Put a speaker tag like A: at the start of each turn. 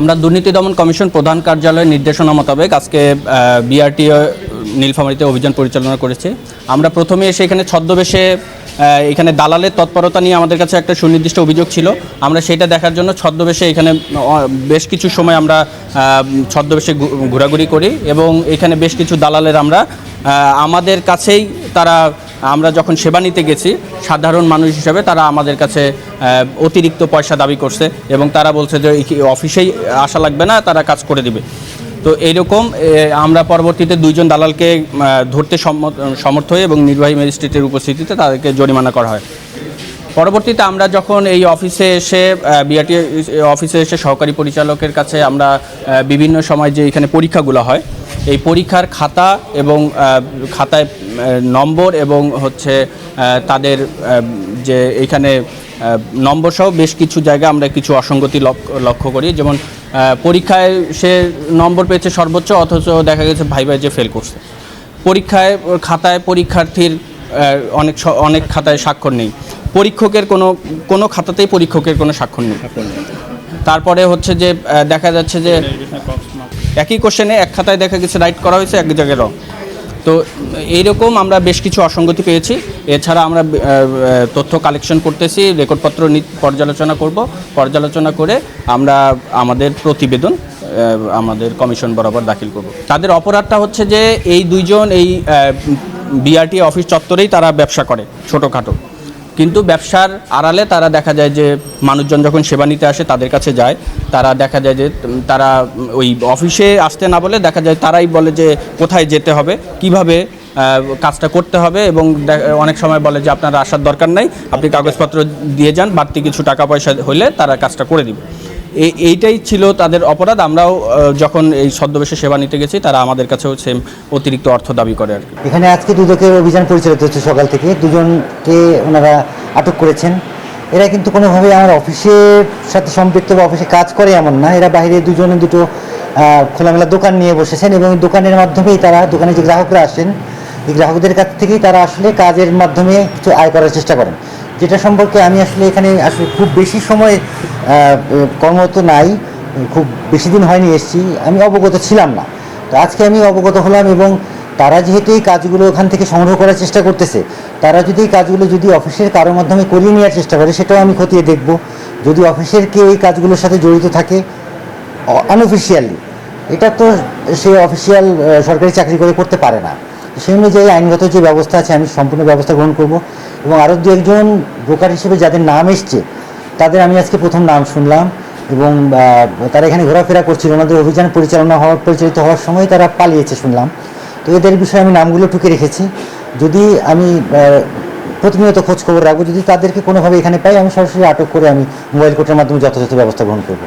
A: আমরা দুর্নীতি দমন কমিশন প্রধান কার্যালয়ের নির্দেশনা মোতাবেক আজকে বিআরটিও নীলফামারীতে অভিযান পরিচালনা করেছি। আমরা প্রথমে এসে এখানে ছদ্মবেশে এখানে দালালের তৎপরতা নিয়ে আমাদের কাছে একটা সুনির্দিষ্ট অভিযোগ ছিল। আমরা সেটা দেখার জন্য ছদ্মবেশে এখানে বেশ কিছু সময় আমরা ছদ্মবেশে ঘোরাঘুরি করি এবং এখানে বেশ কিছু দালালের আমরা আমাদের কাছেই তারা আমরা যখন সেবা নিতে গেছি সাধারণ মানুষ হিসাবে তারা আমাদের কাছে অতিরিক্ত পয়সা দাবি করছে এবং তারা বলছে যে অফিসেই আসা লাগবে না, তারা কাজ করে দিবে। তো এইরকম আমরা পরবর্তীতে দুইজন দালালকে ধরতে সমর্থ হই এবং নির্বাহী ম্যাজিস্ট্রেটের উপস্থিতিতে তাদেরকে জরিমানা করা হয়। পরবর্তীতে আমরা যখন এই অফিসে এসে বিআরটি অফিসে এসে সহকারী পরিচালকের কাছে আমরা বিভিন্ন সময় যে এখানে পরীক্ষাগুলো হয় এই পরীক্ষার খাতা এবং খাতায় নম্বর এবং হচ্ছে তাদের যে এইখানে নম্বর সহ বেশ কিছু জায়গায় আমরা কিছু অসঙ্গতি লক্ষ্য করি। যেমন পরীক্ষায় সে নম্বর পেয়েছে সর্বোচ্চ, অথচ দেখা গেছে ভাইভাই যে ফেল করছে। পরীক্ষায় খাতায় পরীক্ষার্থীর অনেক খাতায় স্বাক্ষর নেই, পরীক্ষকের কোনো খাতাতেই পরীক্ষকের কোনো স্বাক্ষর নেই। তারপরে হচ্ছে যে দেখা যাচ্ছে যে একই কোশ্চেনে এক খাতায় দেখা গেছে রাইট করা হয়েছে, এক জায়গায় রং। তো এইরকম আমরা বেশ কিছু অসঙ্গতি পেয়েছি। এছাড়া আমরা তথ্য কালেকশন করতেছি, রেকর্ডপত্র পর্যালোচনা করে আমরা আমাদের প্রতিবেদন আমাদের কমিশন বরাবর দাখিল করব। তাদের অপরাধটা হচ্ছে যে এই দুইজন এই বিআরটি অফিস চত্বরেই তারা ব্যবসা করে ছোটোখাটো, কিন্তু ব্যবসার আড়ালে তারা দেখা যায় যে মানুষজন যখন সেবা নিতে আসে তাদের কাছে যায়, তারা দেখা যায় যে তারা ওই অফিসে আসতে না বলে দেখা যায় তারাই বলে যে কোথায় যেতে হবে, কিভাবে কাজটা করতে হবে এবং অনেক সময় বলে যে আপনার আসার দরকার নাই, আপনি কাগজপত্র দিয়ে যান, বাড়তি কিছু টাকা পয়সা হলে তারা কাজটা করে দিবে। এইটাই ছিল তাদের অপরাধ। আমরাও যখন এই ছদ্মবেশে সেবা নিতে গেছি তারা আমাদের কাছেও সেম অতিরিক্ত অর্থ দাবি করে আর কি।
B: এখানে আজকে দুদকের অভিযান পরিচালিত হচ্ছে, সকাল থেকে দুজনকে ওনারা আটক করেছেন। এরা কিন্তু কোনোভাবে আমার অফিসের সাথে সম্পৃক্ত বা অফিসে কাজ করে এমন না, এরা বাইরে দুটো খোলামেলা দোকান নিয়ে বসেছেন এবং দোকানের মাধ্যমেই তারা দোকানে যে গ্রাহকরা আসেন এই গ্রাহকদের কাছ থেকেই তারা আসলে কাজের মাধ্যমে কিছু আয় করার চেষ্টা করেন, যেটা সম্পর্কে আমি আসলে এখানে আসলে খুব বেশি সময় কর্মরত নাই, খুব বেশি দিন হয়নি এসেছি, আমি অবগত ছিলাম না। তো আজকে আমি অবগত হলাম এবং তারা যেহেতু এই কাজগুলো ওখান থেকে সংগ্রহ করার চেষ্টা করতেছে, তারা যদি এই কাজগুলো যদি অফিসের কারোর মাধ্যমে করিয়ে নেওয়ার চেষ্টা করে সেটাও আমি খতিয়ে দেখব। যদি অফিসের কেউ এই কাজগুলোর সাথে জড়িত থাকে আনঅফিসিয়ালি, এটা তো সে অফিসিয়াল সরকারি চাকরি করতে পারে না। সেই অনুযায়ী আইনগত যে ব্যবস্থা আছে আমি সম্পূর্ণ ব্যবস্থা গ্রহণ করব এবং আরও দু একজন ব্রোকার হিসেবে যাদের নাম এসছে তাদের আমি আজকে প্রথম নাম শুনলাম এবং তারা এখানে ঘোরাফেরা করছিল, ওনাদের অভিযান পরিচালিত হওয়ার সময় তারা পালিয়েছে শুনলাম। তো এদের বিষয়ে আমি নামগুলো টুকে রেখেছি, যদি আমি প্রতিনিয়ত খোঁজ খবর রাখবো, যদি তাদেরকে কোনোভাবে এখানে পাই আমি সরাসরি আটক করে আমি মোবাইল কোর্টের মাধ্যমে যথাযথ ব্যবস্থা গ্রহণ করব।